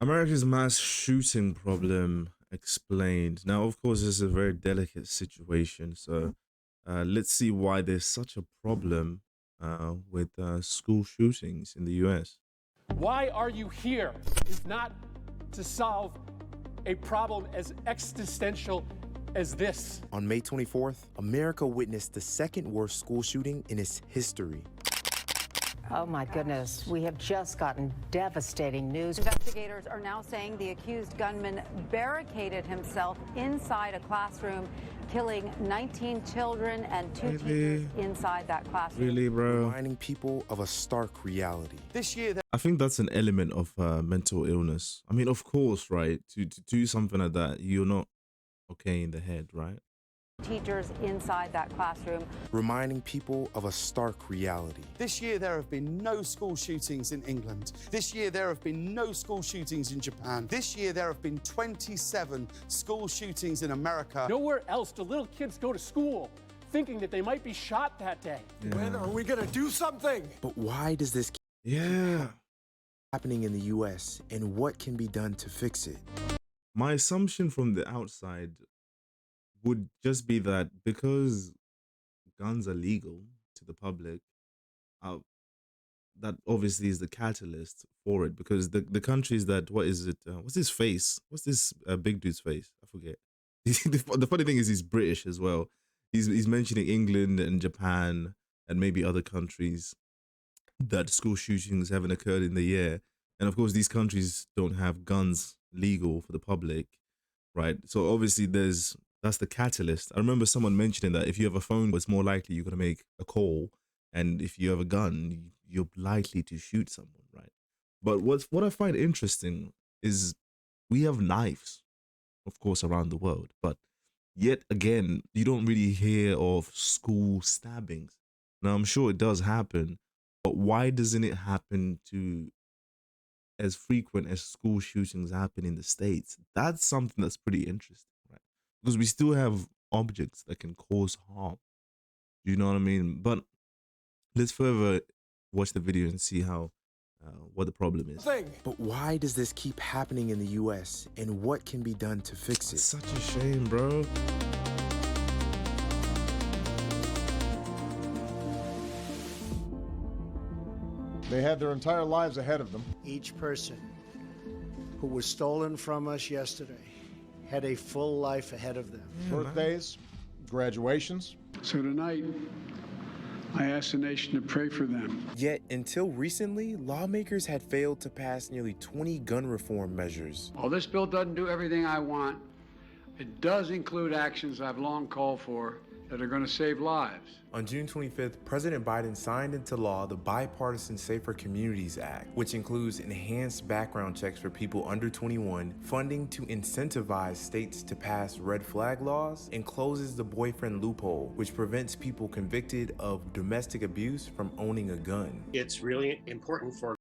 America's mass shooting problem explained. Now, of course, this is a very delicate situation. So let's see why there's such a problem with school shootings in the US. Why are you here? If not to solve a problem as existential as this. On May 24th, America witnessed the second worst school shooting in its history. Oh my goodness, we have just gotten devastating news. Investigators are now saying the accused gunman barricaded himself inside a classroom, killing 19 children and two teachers inside that classroom. Really, bro? Reminding people of a stark reality. This year, I think that's an element of mental illness. I mean, of course, right? To do something like that, you're not okay in the head, right? Teachers inside that classroom. Reminding people of a stark reality. This year, there have been no school shootings in England. This year, there have been no school shootings in Japan. This year, there have been 27 school shootings in America. Nowhere else do little kids go to school thinking that they might be shot that day. Yeah. When are we gonna do something? But why does this keep happening in the US, and what can be done to fix it? My assumption from the outside would just be that because guns are legal to the public, that obviously is the catalyst for it. Because the countries that, what is it? What's his face? What's this big dude's face? I forget. The funny thing is he's British as well. He's mentioning England and Japan and maybe other countries that school shootings haven't occurred in the year. And of course, these countries don't have guns legal for the public, right? So obviously that's the catalyst. I remember someone mentioning that if you have a phone, it's more likely you're going to make a call. And if you have a gun, you're likely to shoot someone, right? But what I find interesting is we have knives, of course, around the world. But yet again, you don't really hear of school stabbings. Now, I'm sure it does happen. But why doesn't it happen to as frequent as school shootings happen in the States? That's something that's pretty interesting, right? Because we still have objects that can cause harm. Do you know what I mean? But let's further watch the video and see how what the problem is. But why does this keep happening in the US, and what can be done to fix it? It's such a shame, bro. They had their entire lives ahead of them. Each person who was stolen from us yesterday had a full life ahead of them. Birthdays, graduations. So tonight, I ask the nation to pray for them. Yet, until recently, lawmakers had failed to pass nearly 20 gun reform measures. While this bill doesn't do everything I want, it does include actions I've long called for that are going to save lives. On June 25th, President Biden signed into law the Bipartisan Safer Communities Act, which includes enhanced background checks for people under 21, funding to incentivize states to pass red flag laws, and closes the boyfriend loophole, which prevents people convicted of domestic abuse from owning a gun. It's really important for...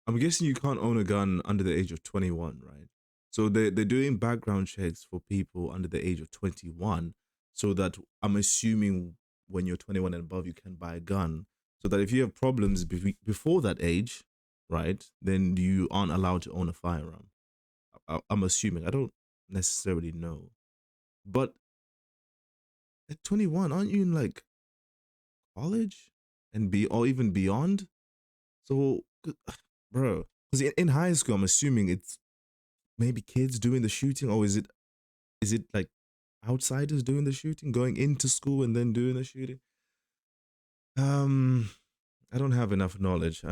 I'm guessing you can't own a gun under the age of 21, right? So they're doing background checks for people under the age of 21, so that I'm assuming when you're 21 and above, you can buy a gun. So that if you have problems before that age, right, then you aren't allowed to own a firearm. I'm assuming. I don't necessarily know. But at 21, aren't you in like college and or even beyond? So, bro, because in high school, I'm assuming it's maybe kids doing the shooting, or is it like outsiders doing the shooting, going into school and then doing the shooting? I don't have enough knowledge.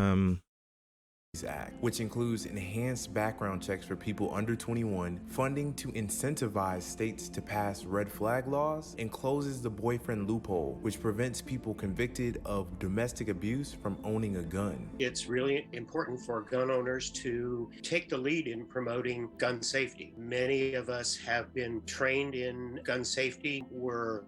Act, which includes enhanced background checks for people under 21, funding to incentivize states to pass red flag laws, and closes the boyfriend loophole, which prevents people convicted of domestic abuse from owning a gun. It's really important for gun owners to take the lead in promoting gun safety. Many of us have been trained in gun safety. We're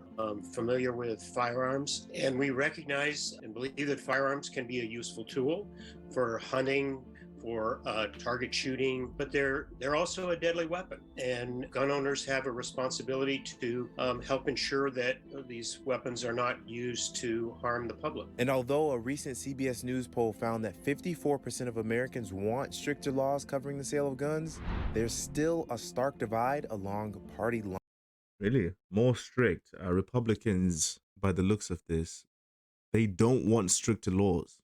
familiar with firearms, and we recognize and believe that firearms can be a useful tool for hunting, or a target shooting, but they're also a deadly weapon. And gun owners have a responsibility to help ensure that these weapons are not used to harm the public. And although a recent CBS News poll found that 54% of Americans want stricter laws covering the sale of guns, there's still a stark divide along party lines. Really? More strict. Republicans, by the looks of this, they don't want stricter laws.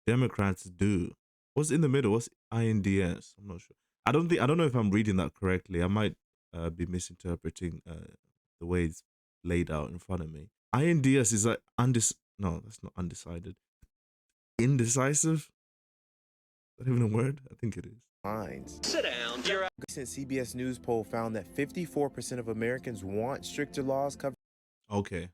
Democrats do. What's in the middle? What's INDS? I'm not sure. I don't know if I'm reading that correctly. I might be misinterpreting the way it's laid out in front of me. INDS is like no, that's not undecided. Indecisive? Is that even a word? I think it is. Lines. Sit down. You're out. A recent CBS News poll found that 54% of Americans want stricter laws covering Okay.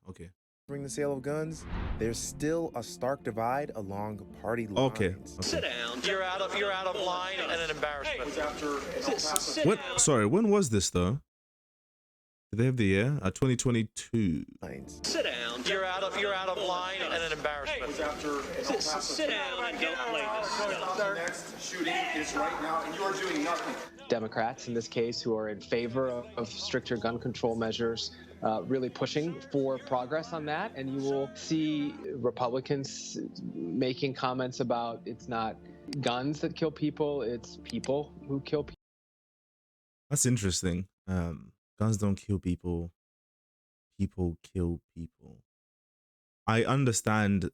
the sale of guns. There's still a stark divide along party lines. Okay. Sit down. You're out of line and an embarrassment. When, sorry, when was this though? Did they have the year? 2022. Sit down. You're out of line and an embarrassment. Sit down and don't play this. The next shooting is right now, and you are doing nothing. Democrats, in this case, who are in favor of stricter gun control measures, really pushing for progress on that. And you will see Republicans making comments about it's not guns that kill people, it's people who kill people. That's interesting. Guns don't kill people. People kill people. I understand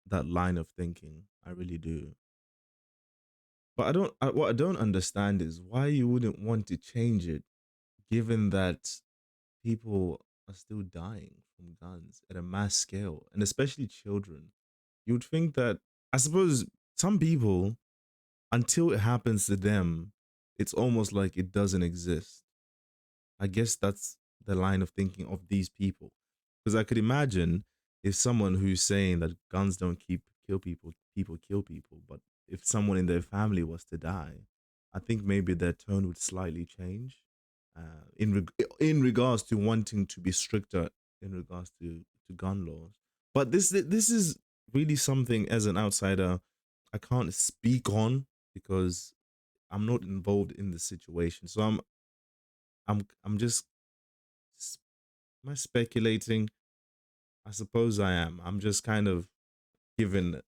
that line of thinking. I really do. But what I don't understand is why you wouldn't want to change it, given that people are still dying from guns at a mass scale, and especially children. You would think that, I suppose, some people, until it happens to them, it's almost like it doesn't exist. I guess that's the line of thinking of these people. Because I could imagine if someone who's saying that guns don't kill people, people kill people, but if someone in their family was to die, I think maybe their tone would slightly change in regards to wanting to be stricter in regards to gun laws. But this is really something, as an outsider, I can't speak on because I'm not involved in the situation. So I'm just, am I speculating? I suppose I am. I'm just kind of given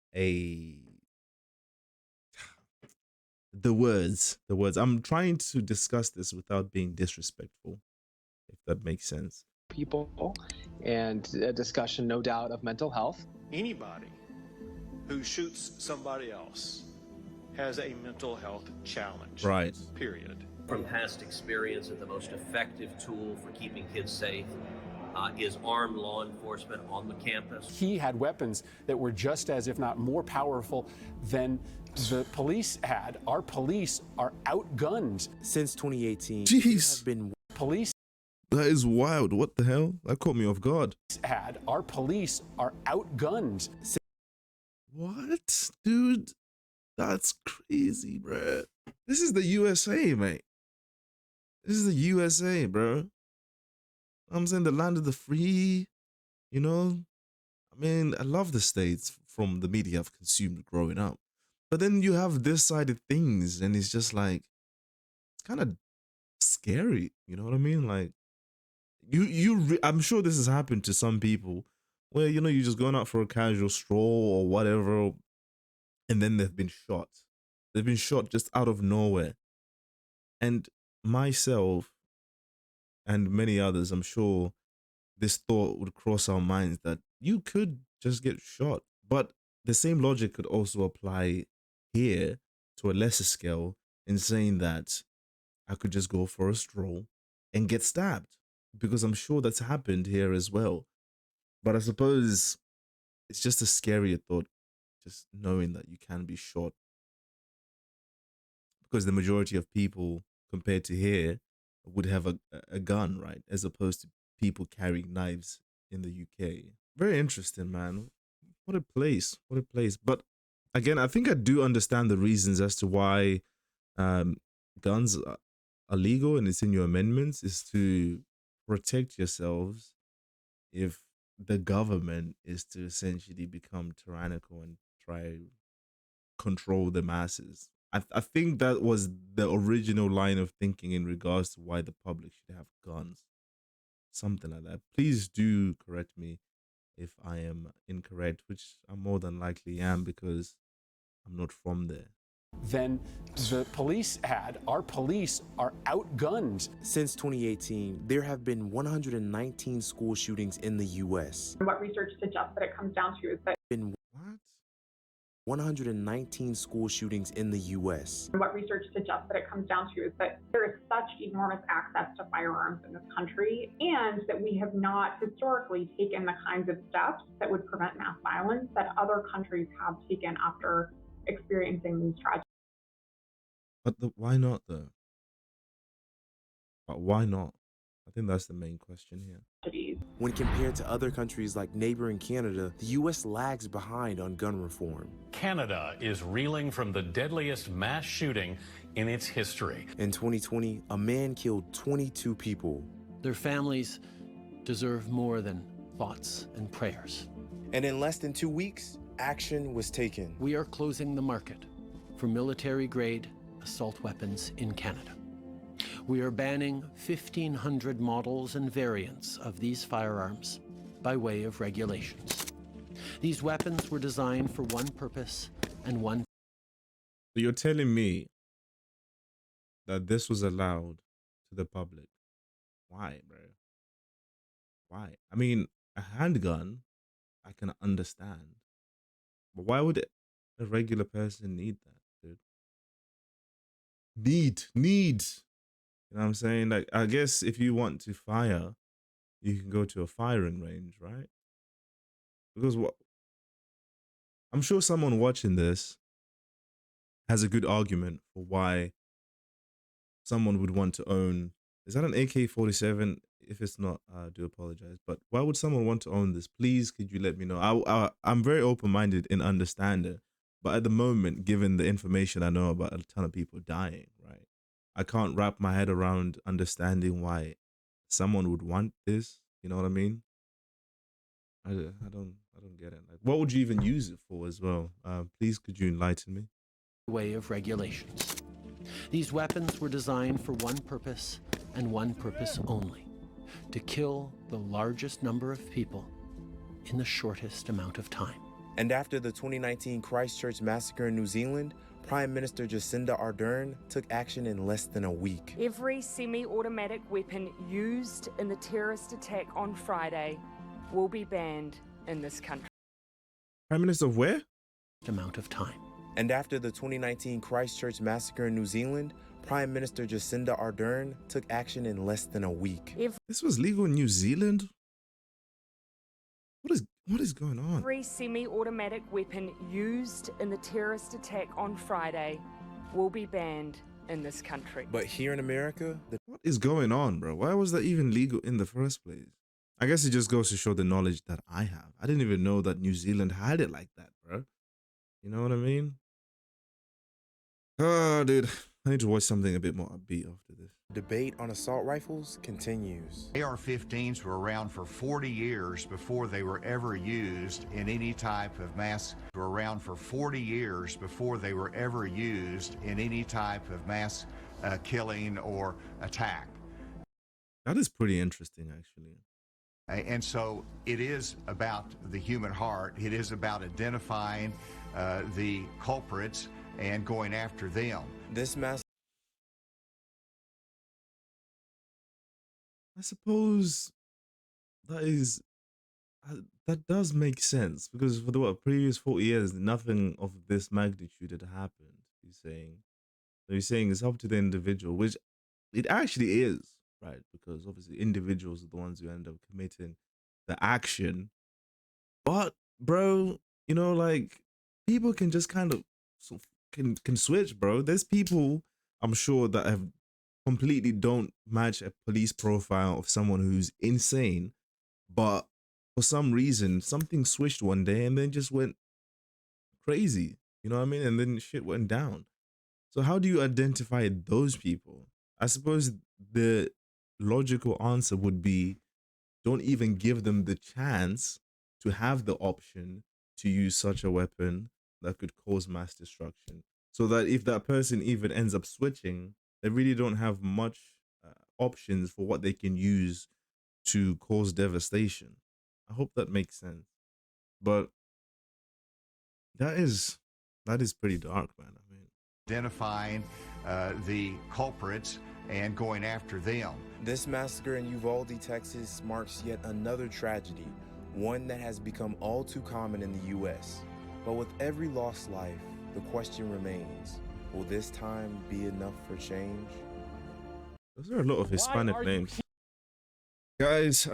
the words. I'm trying to discuss this without being disrespectful, if that makes sense. People, and a discussion, no doubt, of mental health. Anybody who shoots somebody else has a mental health challenge. Right. Period. From past experience, that the most effective tool for keeping kids safe is armed law enforcement on the campus. He had weapons that were just as, if not more powerful than the police had. Our police are outgunned. Since 2018, Jeez. have been Police That is wild. What the hell? That caught me off guard. our police are outgunned. What? Dude, that's crazy, bro. This is the USA, mate. This is the USA, bro. I'm saying the land of the free, you know? I mean, I love the States from the media I've consumed growing up. But then you have this side of things, and it's just like, it's kind of scary. You know what I mean? Like, I'm sure this has happened to some people where, you know, you're just going out for a casual stroll or whatever, and then they've been shot. They've been shot just out of nowhere. And myself and many others, I'm sure this thought would cross our minds that you could just get shot. But the same logic could also apply here to a lesser scale in saying that I could just go for a stroll and get stabbed, because I'm sure that's happened here as well. But I suppose it's just a scarier thought, just knowing that you can be shot, because the majority of people compared to here would have a gun, right? As opposed to people carrying knives in the UK. Very interesting, man. What a place. What a place. But again, I think I do understand the reasons as to why guns are legal, and it's in your amendments, is to protect yourselves if the government is to essentially become tyrannical and try control the masses. I think that was the original line of thinking in regards to why the public should have guns. Something like that. Please do correct me if I am incorrect, which I more than likely am because I'm not from there. Than the police had. Our police are outgunned. Since 2018, there have been 119 school shootings in the U.S. What research suggests that it comes down to is that Been 119 school shootings in the U.S. what research suggests that it comes down to is that there is such enormous access to firearms in this country, and that we have not historically taken the kinds of steps that would prevent mass violence that other countries have taken after experiencing these tragedies. But why not though? But why not? I think that's the main question here. When compared to other countries like neighboring Canada, the U.S. lags behind on gun reform. Canada is reeling from the deadliest mass shooting in its history. In 2020, a man killed 22 people. Their families deserve more than thoughts and prayers. And in less than 2 weeks, action was taken. We are closing the market for military-grade assault weapons in Canada. We are banning 1,500 models and variants of these firearms by way of regulations. These weapons were designed for one purpose and one. So you're telling me that this was allowed to the public? Why, bro? Why? I mean, a handgun, I can understand. But why would a regular person need that, dude? Need. You know what I'm saying? Like, I guess if you want to fire, you can go to a firing range, right? Because what? I'm sure someone watching this has a good argument for why someone would want to own. Is that an AK-47? If it's not, I do apologize. But why would someone want to own this? Please, could you let me know? I'm very open-minded in understanding. But at the moment, given the information I know about a ton of people dying, right? I can't wrap my head around understanding why someone would want this. You know what I mean? I don't get it. Like, what would you even use it for as well? Please, could you enlighten me? Way of regulations. These weapons were designed for one purpose and one purpose only: to kill the largest number of people in the shortest amount of time. And after the 2019 Christchurch massacre in New Zealand, Prime Minister Jacinda Ardern took action in less than a week. Every semi-automatic weapon used in the terrorist attack on Friday will be banned in this country. Prime Minister of where? Amount of time. And after the 2019 Christchurch massacre in New Zealand, Prime Minister Jacinda Ardern took action in less than a week. This was legal in New Zealand? What is going on? Every semi-automatic weapon used in the terrorist attack on Friday will be banned in this country. But here in America, what is going on, bro? Why was that even legal in the first place? I guess it just goes to show the knowledge that I have. I didn't even know that New Zealand had it like that, bro. You know what I mean? Oh, dude. I need to watch something a bit more upbeat after this. Debate on assault rifles continues. AR-15s were around for 40 years before they were ever used in any type of mass. Were around for 40 years before they were ever used in any type of mass killing or attack. That is pretty interesting, actually. And so it is about the human heart. It is about identifying the culprits and going after them. This mass. I suppose that does make sense, because for the previous 40 years, nothing of this magnitude had happened. He's saying it's up to the individual, which it actually is, right? Because obviously individuals are the ones who end up committing the action. But bro, you know, like, people can just kind of can switch, bro. There's people, I'm sure, that have completely don't match a police profile of someone who's insane, but for some reason something switched one day and then just went crazy, you know what I mean? And then shit went down. So how do you identify those people? I suppose the logical answer would be, don't even give them the chance to have the option to use such a weapon that could cause mass destruction. so that if that person even ends up switching, they really don't have much options for what they can use to cause devastation. I hope that makes sense. But that is pretty dark, man. I mean, identifying the culprits and going after them. This massacre in Uvalde, Texas marks yet another tragedy, one that has become all too common in the U.S. But with every lost life, the question remains, will this time be enough for change? those are a lot of Hispanic names. Guys,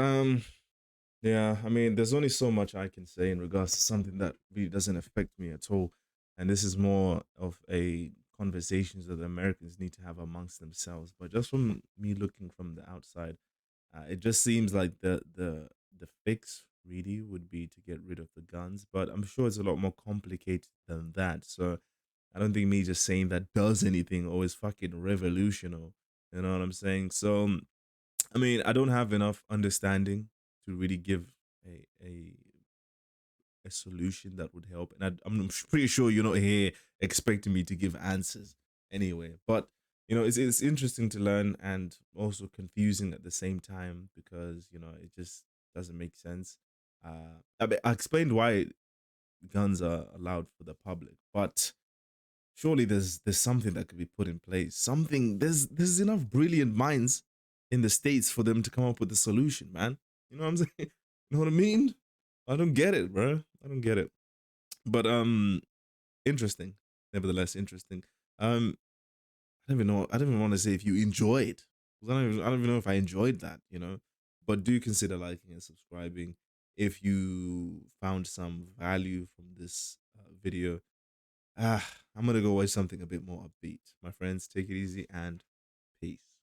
yeah, I mean, there's only so much I can say in regards to something that really doesn't affect me at all. And this is more of a conversations that the Americans need to have amongst themselves. But just from me looking from the outside, it just seems like the fix really would be to get rid of the guns. But I'm sure it's a lot more complicated than that. So I don't think me just saying that does anything or is fucking revolutionary. You know what I'm saying? So I mean, I don't have enough understanding to really give a a, a solution that would help, and I'm pretty sure you're not here expecting me to give answers anyway. But it's interesting to learn and also confusing at the same time because it just doesn't make sense. I explained why guns are allowed for the public, but surely there's something that could be put in place. Something there's enough brilliant minds in the States for them to come up with a solution, man. You know what I'm saying? You know what I mean? I don't get it, bro. I don't get it. But interesting. Nevertheless, interesting. I don't even know. I don't even want to say if you enjoyed. 'Cause I don't even know if I enjoyed that, But do consider liking and subscribing if you found some value from this video. I'm gonna go watch something a bit more upbeat. My friends, take it easy and peace.